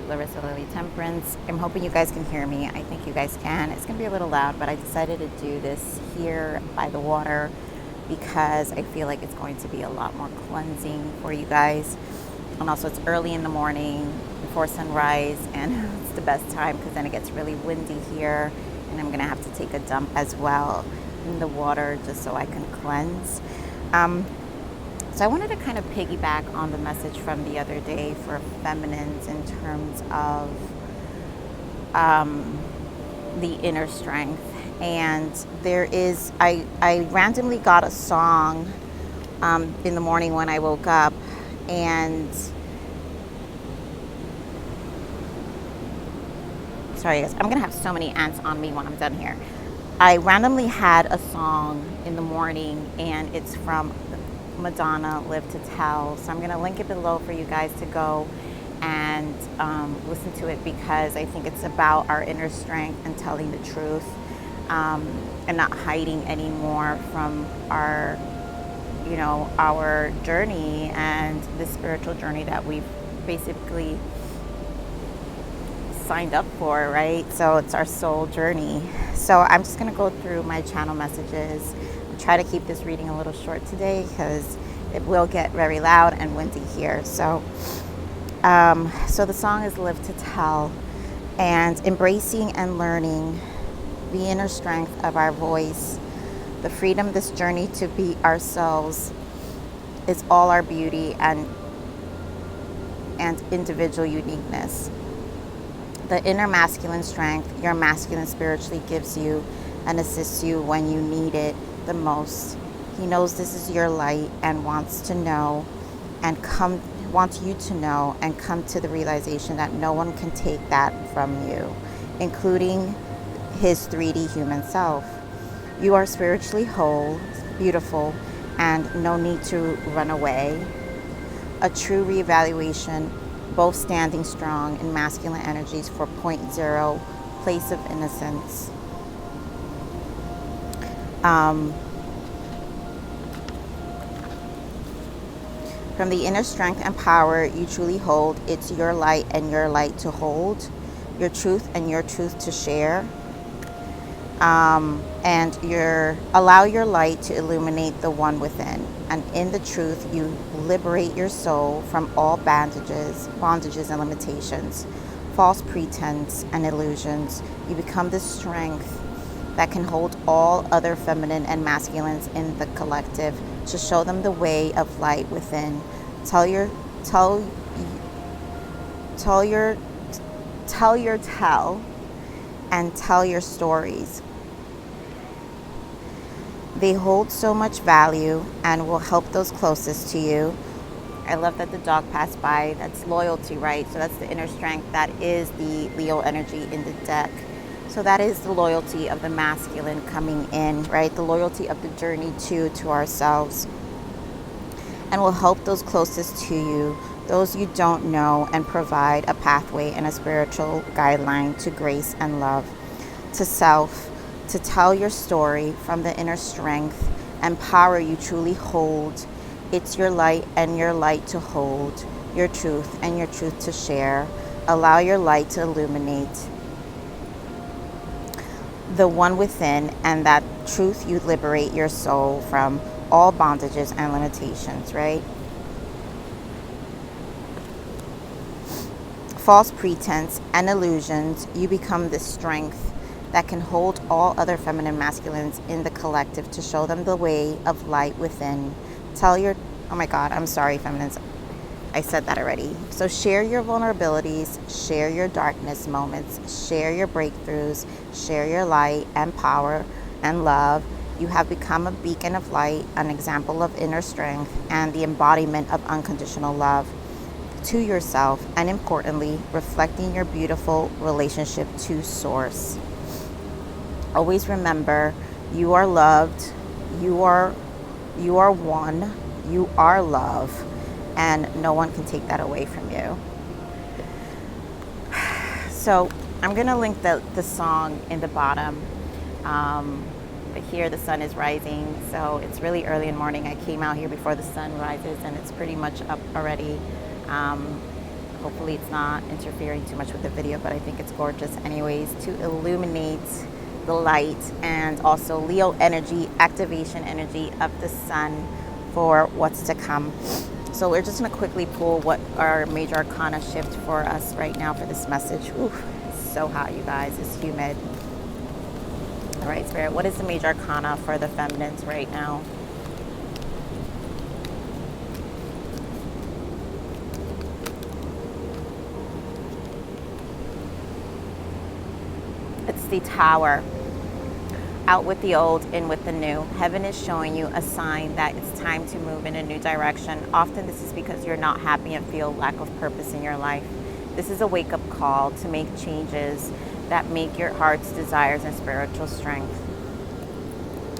with Larisa Lili Temperance. I'm hoping you guys can hear me. I think you guys can. It's going to be a little loud, but I decided to do this here by the water because I feel like it's going to be a lot more cleansing for you guys. And also it's early in the morning before sunrise, and it's the best time because then it gets really windy here, and I'm going to have to take a dump as well in the water just so I can cleanse. So I wanted to kind of piggyback on the message from the other day for feminines in terms of the inner strength. And there is, I randomly got a song in the morning when I woke up, and sorry guys, I'm gonna have so many ants on me when I'm done here. I randomly had a song in the morning, and it's from Madonna, Live to Tell. So I'm going to link it below for you guys to go and listen to it, because I think it's about our inner strength and telling the truth, and not hiding anymore from our, you know, our journey and the spiritual journey that we've basically signed up for, right? So it's our soul journey. So I'm just going to go through my channel messages. Try to keep this reading a little short today because it will get very loud and windy here. So the song is Live to Tell, and embracing and learning the inner strength of our voice, the freedom, this journey to be ourselves is all our beauty and individual uniqueness. The inner masculine strength your masculine spiritually gives you and assists you when you need it the most. He knows this is your light and wants you to know and come to the realization that no one can take that from you, including his 3D human self. You are spiritually whole, beautiful, and no need to run away. A true reevaluation, both standing strong in masculine energies for point zero, place of innocence. From the inner strength and power you truly hold, it's your light and your light to hold, your truth and your truth to share, and allow your light to illuminate the one within. And in the truth, you liberate your soul from all bondages and limitations, false pretense and illusions. You become the strength that can hold all other feminine and masculines in the collective to show them the way of light within. Tell your tell and tell your stories. They hold so much value and will help those closest to you. I love that the dog passed by. That's loyalty, right? So that's the inner strength. That is the Leo energy in the deck. So that is the loyalty of the masculine coming in, right? The loyalty of the journey to ourselves. And will help those closest to you, those you don't know, and provide a pathway and a spiritual guideline to grace and love. To self, to tell your story from the inner strength and power you truly hold. It's your light and your light to hold, your truth and your truth to share. Allow your light to illuminate the one within, and that truth you liberate your soul from all bondages and limitations, right? False pretense and illusions, you become the strength that can hold all other feminine masculines in the collective to show them the way of light within. Oh my God, I'm sorry, feminines. I said that already. So share your vulnerabilities, share your darkness moments, share your breakthroughs, share your light and power and love. You have become a beacon of light, an example of inner strength, and the embodiment of unconditional love to yourself, and importantly, reflecting your beautiful relationship to Source. Always remember, you are loved, you are one, you are love, and no one can take that away from you. So I'm gonna link the song in the bottom. But here the sun is rising, so it's really early in the morning. I came out here before the sun rises, and it's pretty much up already. Hopefully it's not interfering too much with the video, but I think it's gorgeous anyways, to illuminate the light, and also Leo energy, activation energy of the sun for what's to come. So we're just going to quickly pull what our major arcana shift for us right now for this message. Ooh, it's so hot, you guys. It's humid. All right, Spirit, what is the major arcana for the feminines right now? It's the Tower. Out with the old, in with the new. Heaven is showing you a sign that it's time to move in a new direction. Often this is because you're not happy and feel lack of purpose in your life. This is a wake-up call to make changes that make your heart's desires and spiritual strength.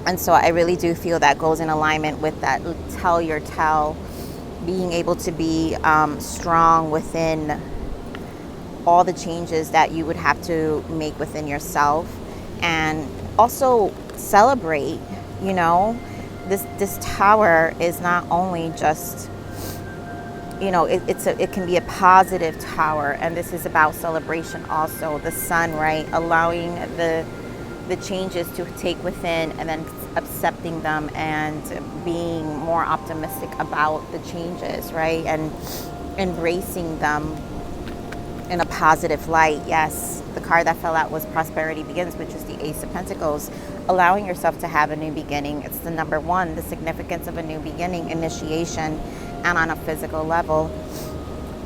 And so I really do feel that goes in alignment with that tell your tell, being able to be strong within all the changes that you would have to make within yourself, and also celebrate, you know, this tower is not only just, you know, it can be a positive tower, and this is about celebration also. The sun, right, allowing the changes to take within and then accepting them and being more optimistic about the changes, right, and embracing them in a positive light. Yes, the card that fell out was Prosperity Begins, which is the Ace of Pentacles, allowing yourself to have a new beginning. It's the number one, the significance of a new beginning, initiation, and on a physical level.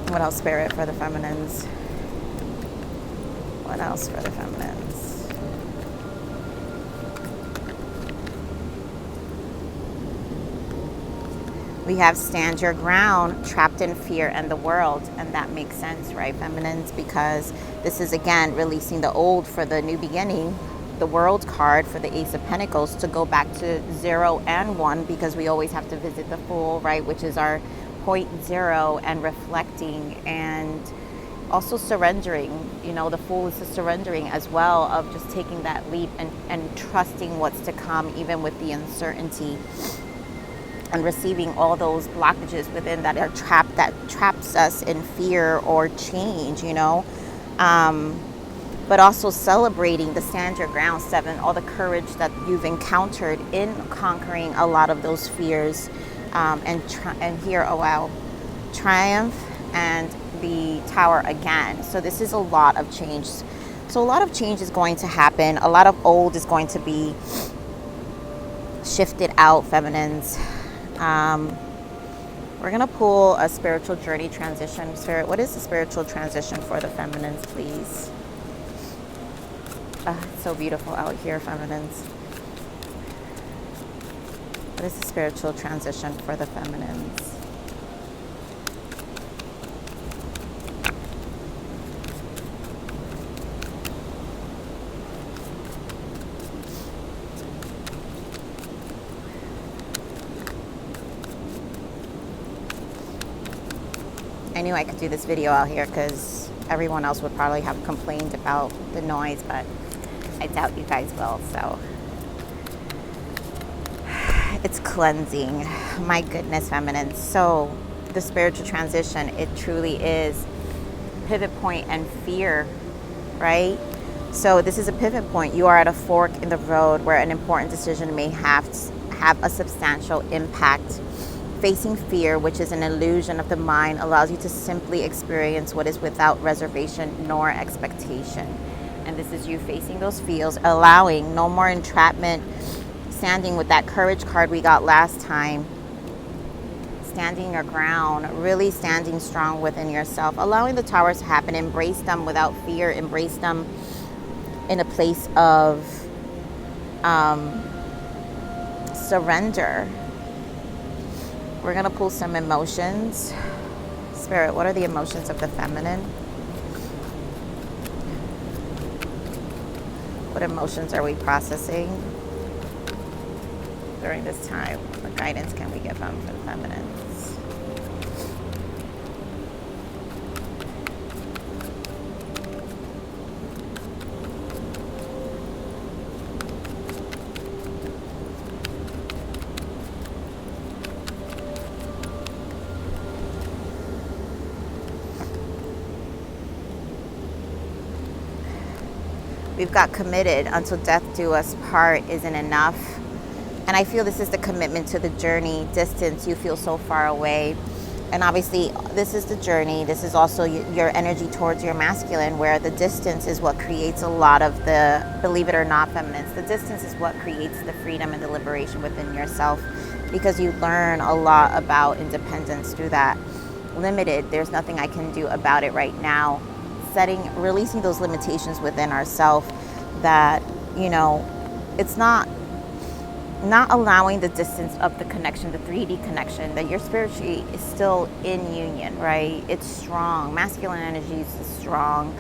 What else, Spirit, for the feminines? What else for the feminines? We have stand your ground, trapped in fear and the world. And that makes sense, right, feminines? Because this is, again, releasing the old for the new beginning. The world card for the Ace of Pentacles to go back to 0 and 1, because we always have to visit the Fool, right, which is our point 0, and reflecting and also surrendering. You know, the Fool is the surrendering as well, of just taking that leap and trusting what's to come, even with the uncertainty, and receiving all those blockages within that are trapped, that traps us in fear or change, you know. But also celebrating the stand your ground 7, all the courage that you've encountered in conquering a lot of those fears, and here, oh wow, triumph and the Tower again. So this is a lot of change. So a lot of change is going to happen. A lot of old is going to be shifted out, feminines. We're going to pull a spiritual journey transition. Spirit, what is the spiritual transition for the feminines, please? It's so beautiful out here, feminines. What is the spiritual transition for the feminines? I knew I could do this video out here because everyone else would probably have complained about the noise, but I doubt you guys will, so it's cleansing. My goodness, feminine. So the spiritual transition, it truly is pivot point and fear, right? So this is a pivot point. You are at a fork in the road where an important decision may have a substantial impact. Facing fear, which is an illusion of the mind, allows you to simply experience what is without reservation nor expectation. And this is you facing those fears, allowing no more entrapment, standing with that courage card we got last time, standing your ground, really standing strong within yourself, allowing the towers to happen. Embrace them without fear. Embrace them in a place of surrender. We're going to pull some emotions. Spirit, what are the emotions of the feminine? What emotions are we processing during this time? What guidance can we give them for the feminines? We've got committed until death do us part isn't enough. And I feel this is the commitment to the journey. Distance, you feel so far away. And obviously, this is the journey. This is also your energy towards your masculine, where the distance is what creates a lot of the, believe it or not, feminines. The distance is what creates the freedom and the liberation within yourself, because you learn a lot about independence through that. Limited, there's nothing I can do about it right now. Releasing those limitations within ourselves that, you know, it's not allowing the distance of the connection, the 3D connection, that your spirituality is still in union, right? It's strong. Masculine energy is strong.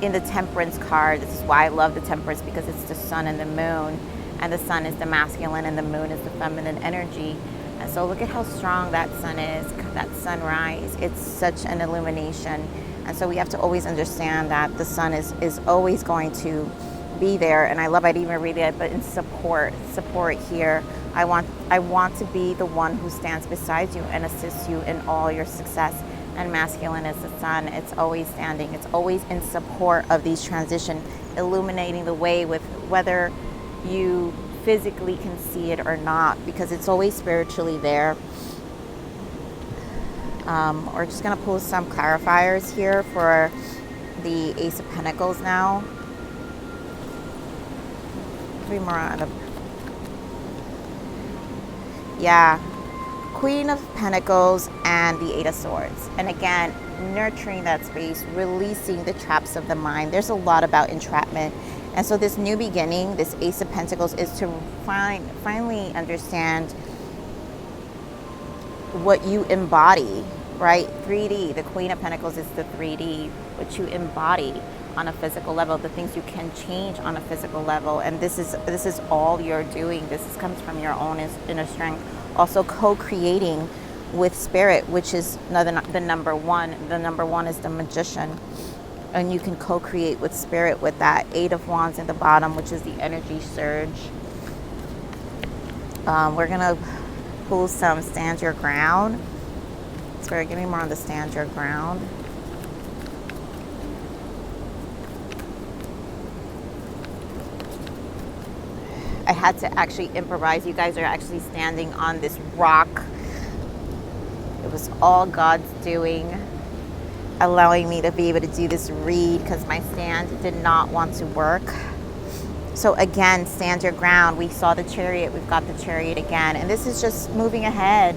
In the Temperance card, this is why I love the Temperance, because it's the sun and the moon, and the sun is the masculine and the moon is the feminine energy. And so look at how strong that sun is, that sunrise. It's such an illumination. And so we have to always understand that the sun is always going to be there. And I didn't even read it, but in support here. I want to be the one who stands beside you and assists you in all your success. And masculine is the sun. It's always standing. It's always in support of these transitions, illuminating the way with whether you physically can see it or not, because it's always spiritually there. We're just going to pull some clarifiers here for the Ace of Pentacles now. 3 more out of... Yeah. Queen of Pentacles and the 8 of Swords. And again, nurturing that space, releasing the traps of the mind. There's a lot about entrapment. And so this new beginning, this Ace of Pentacles, is to finally understand what you embody, right? 3D, the Queen of Pentacles is the 3D, what you embody on a physical level, the things you can change on a physical level. And this is all you're doing. This comes from your own inner strength. Also co-creating with spirit, which is the number one. The number one is the Magician. And you can co-create with spirit with that 8 of Wands in the bottom, which is the energy surge. We're going to pull some Stand Your Ground. Spirit, give me more on the Stand Your Ground. I had to actually improvise. You guys are actually standing on this rock. It was all God's doing, allowing me to be able to do this read, because my stand did not want to work. So again, stand your ground. We saw the Chariot. We've got the Chariot again. And this is just moving ahead,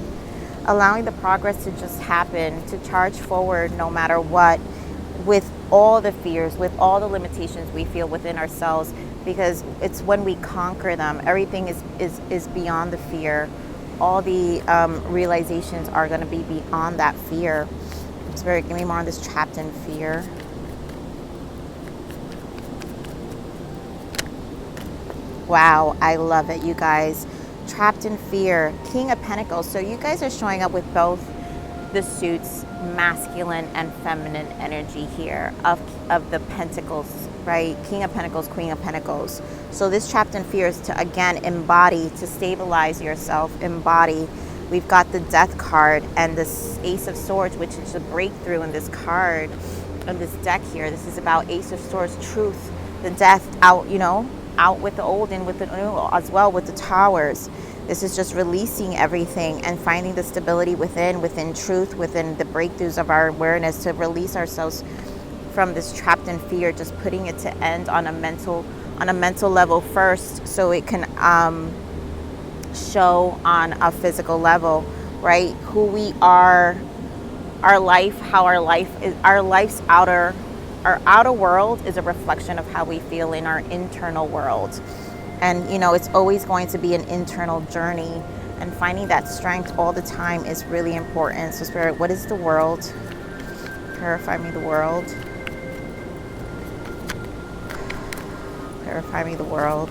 allowing the progress to just happen, to charge forward no matter what, with all the fears, with all the limitations we feel within ourselves, because it's when we conquer them, everything is beyond the fear. All the realizations are going to be beyond that fear. Spirit, give me more on this trapped in fear. Wow, I love it, you guys. Trapped in fear. King of Pentacles. So you guys are showing up with both the suits, masculine and feminine energy here of the Pentacles, right? King of Pentacles, Queen of Pentacles. So this trapped in fear is to, again, embody, to stabilize yourself, embody. We've got the Death card and this Ace of Swords, which is a breakthrough in this card, in this deck here. This is about Ace of Swords, truth, the death, out, you know, out with the old and with the new as well, with the Towers. This is just releasing everything and finding the stability within truth, within the breakthroughs of our awareness, to release ourselves from this trapped in fear, just putting it to end on a mental level first, so it can show on a physical level, right? Who we are, our life, how our life is, our outer world is a reflection of how we feel in our internal world. And, you know, it's always going to be an internal journey, and finding that strength all the time is really important. So Spirit, what is the world? Clarify me the world. Clarify me the world.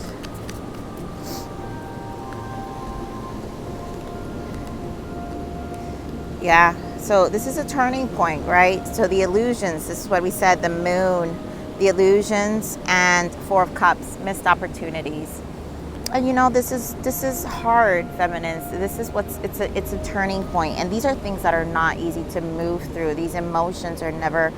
Yeah, so this is a turning point, right? So the illusions, this is what we said, the moon, the illusions, and 4 of Cups, missed opportunities. And you know, this is hard, feminines. This is it's a turning point, and these are things that are not easy to move through. These emotions are never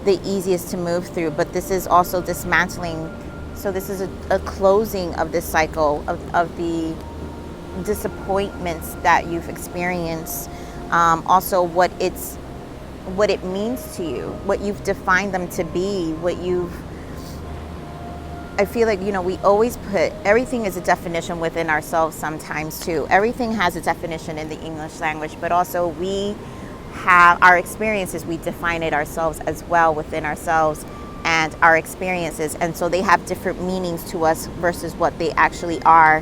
the easiest to move through, but this is also dismantling. So this is a closing of this cycle of the disappointments that you've experienced. Also what it means to you, what you've defined them to be, I feel like, we always put, everything is a definition within ourselves sometimes too. Everything has a definition in the English language, but also we have our experiences, we define it ourselves as well within ourselves and our experiences. And so they have different meanings to us versus what they actually are.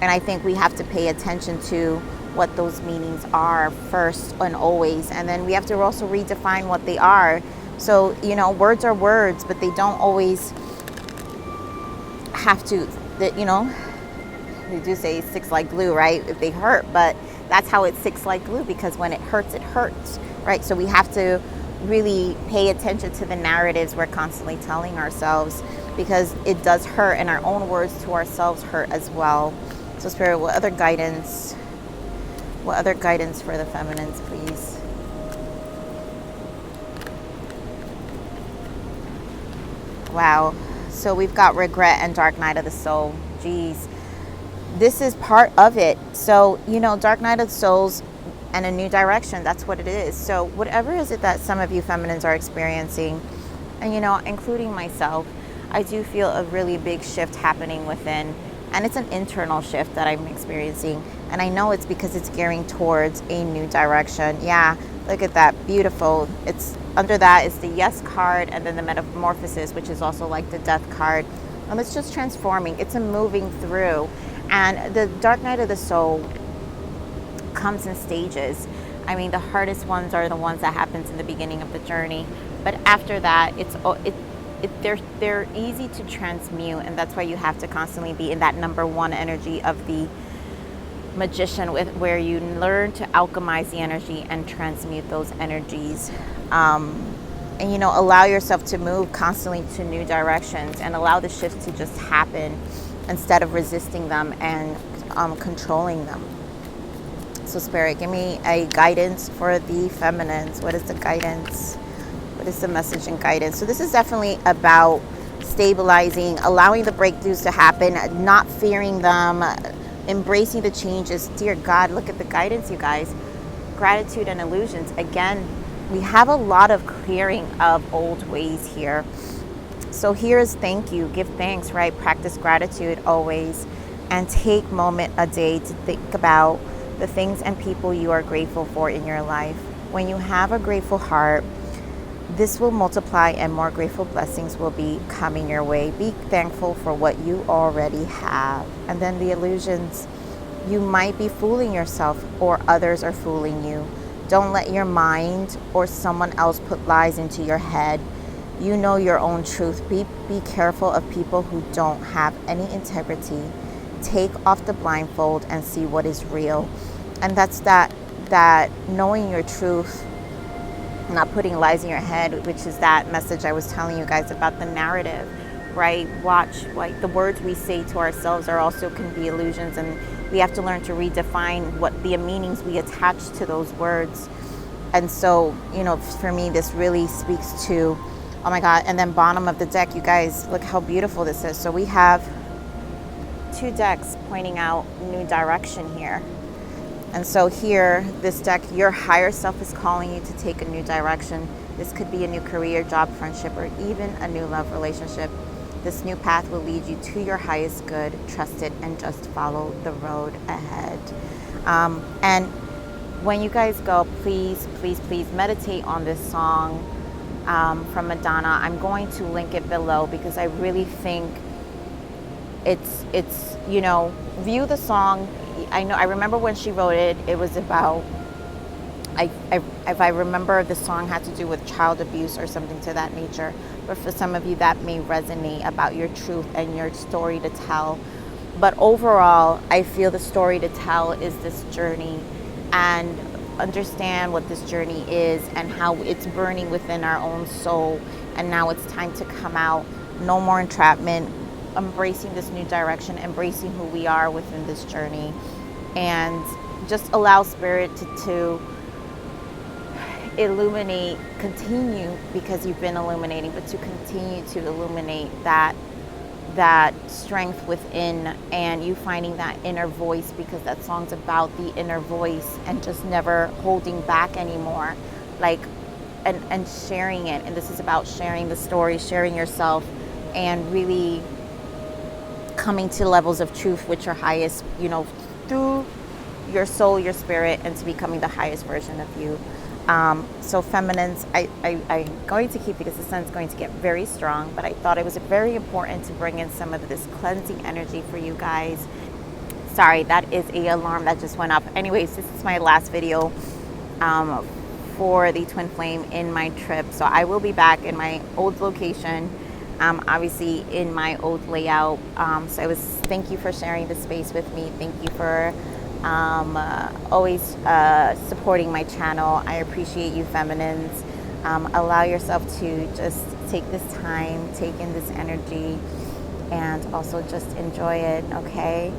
And I think we have to pay attention to what those meanings are first and always. And then we have to also redefine what they are. So, words are words, but they don't always have to, they do say sticks like glue, right? If they hurt, but that's how it sticks like glue, because when it hurts, right? So we have to really pay attention to the narratives we're constantly telling ourselves, because it does hurt, and our own words to ourselves hurt as well. So Spirit, what other guidance for the feminines, please? Wow. So we've got regret and dark night of the soul. Geez. This is part of it. So, dark night of the souls and a new direction, that's what it is. So whatever is it that some of you feminines are experiencing, and, including myself, I do feel a really big shift happening within. And it's an internal shift that I'm experiencing. And I know it's because it's gearing towards a new direction. Yeah, look at that. Beautiful. It's under that is the yes card, and then the metamorphosis, which is also like the death card. And it's just transforming. It's a moving through. And the dark night of the soul comes in stages. I mean, the hardest ones are the ones that happens in the beginning of the journey. But after that, they're easy to transmute, and that's why you have to constantly be in that number one energy of the magician, where you learn to alchemize the energy and transmute those energies, and allow yourself to move constantly to new directions, and allow the shifts to just happen instead of resisting them and controlling them. So Spirit, give me a guidance for the feminines. What is the guidance? What is the message and guidance? So this is definitely about stabilizing, allowing the breakthroughs to happen, not fearing them, embracing the changes. Dear God, look at the guidance, you guys. Gratitude and illusions. Again, we have a lot of clearing of old ways here. So here's thank you. Give thanks, right? Practice gratitude always. And take a moment a day to think about the things and people you are grateful for in your life. When you have a grateful heart, this will multiply and more grateful blessings will be coming your way. Be thankful for what you already have. And then the illusions, you might be fooling yourself or others are fooling you. Don't let your mind or someone else put lies into your head. You know your own truth. Be careful of people who don't have any integrity. Take off the blindfold and see what is real. And that's that knowing your truth, not putting lies in your head, which is that message I was telling you guys about the narrative, right? Watch, like the words we say to ourselves are also can be illusions, and we have to learn to redefine what the meanings we attach to those words. And so, for me, this really speaks to, oh my God. And then bottom of the deck, you guys, look how beautiful this is. So we have 2 decks pointing out new direction here. And so here, this deck, your higher self is calling you to take a new direction. This could be a new career, job, friendship, or even a new love relationship. This new path will lead you to your highest good. Trust it and just follow the road ahead. And when you guys go, please, please, please meditate on this song from Madonna. I'm going to link it below because I really think it's view the song. I remember when she wrote it, it was about, if I remember, the song had to do with child abuse or something to that nature. But for some of you, that may resonate about your truth and your story to tell. But overall, I feel the story to tell is this journey, and understand what this journey is and how it's burning within our own soul. And now it's time to come out. No more entrapment. Embracing this new direction, embracing who we are within this journey, and just allow Spirit to illuminate, continue, because you've been illuminating, but to continue to illuminate that strength within, and you finding that inner voice, because that song's about the inner voice and just never holding back anymore, like, and sharing it. And this is about sharing the story, sharing yourself, and really coming to levels of truth which are highest, you know, through your soul, your spirit, and to becoming the highest version of you. So feminines, I'm going to keep, because the sun's going to get very strong, but I thought it was very important to bring in some of this cleansing energy for you guys. Sorry, that is an alarm that just went up. Anyways, this is my last video for the twin flame in my trip. So I will be back in my old location, obviously in my old layout. So thank you for sharing the space with me. Thank you for always supporting my channel. I appreciate you, feminines. Allow yourself to just take this time, take in this energy, and also just enjoy it, okay?